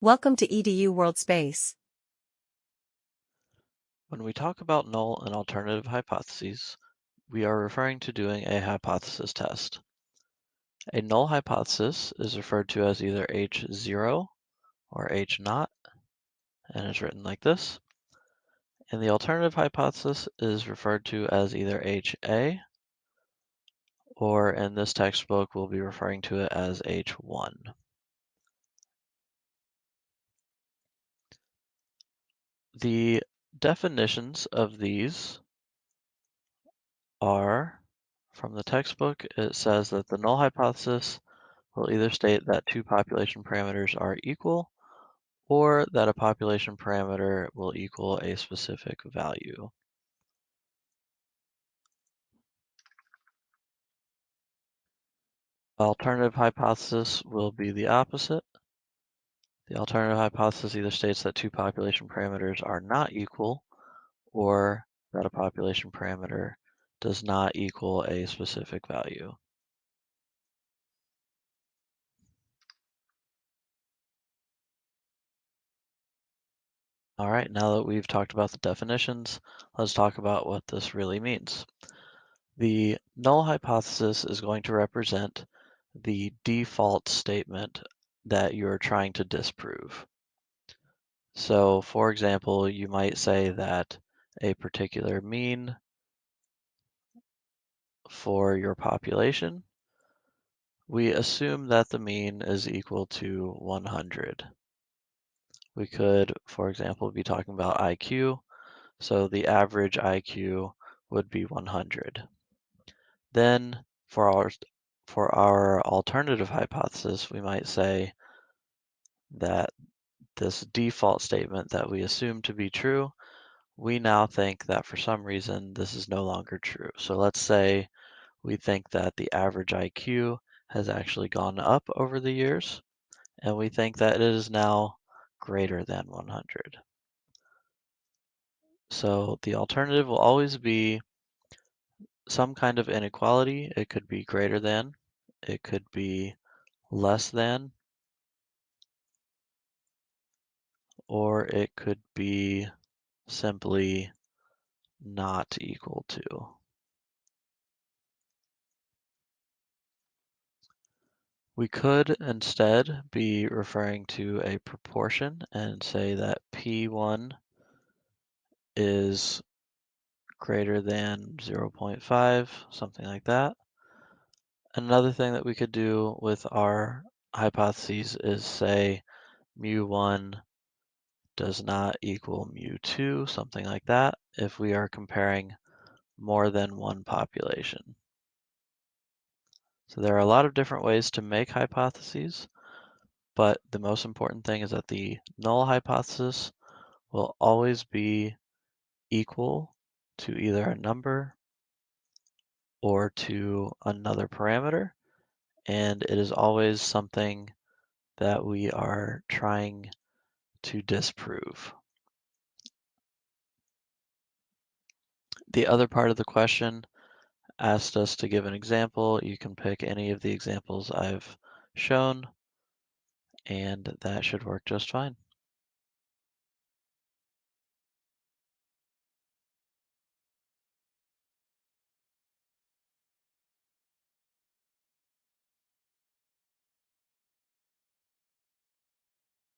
Welcome to EDU World Space. When we talk about null and alternative hypotheses, we are referring to doing a hypothesis test. A null hypothesis is referred to as either H0 or H naught, and is written like this. And the alternative hypothesis is referred to as either HA, or in this textbook, we'll be referring to it as H1. The definitions of these are, from the textbook, it says that the null hypothesis will either state that two population parameters are equal or that a population parameter will equal a specific value. Alternative hypothesis will be the opposite. The alternative hypothesis either states that two population parameters are not equal or that a population parameter does not equal a specific value. All right, now that we've talked about the definitions, let's talk about what this really means. The null hypothesis is going to represent the default statement that you're trying to disprove. So, for example, you might say that a particular mean for your population, we assume that the mean is equal to 100. We could, for example, be talking about IQ, so the average IQ would be 100. Then for our alternative hypothesis, we might say that this default statement that we assume to be true, we now think that for some reason this is no longer true. So let's say we think that the average IQ has actually gone up over the years, and we think that it is now greater than 100. So the alternative will always be some kind of inequality. It could be greater than, it could be less than, or it could be simply not equal to. We could instead be referring to a proportion and say that P1 is greater than 0.5, something like that. Another thing that we could do with our hypotheses is say mu1 does not equal mu2, something like that, if we are comparing more than one population. So there are a lot of different ways to make hypotheses, but the most important thing is that the null hypothesis will always be equal to either a number or to another parameter, and it is always something that we are trying to disprove. The other part of the question asked us to give an example. You can pick any of the examples I've shown, and that should work just fine.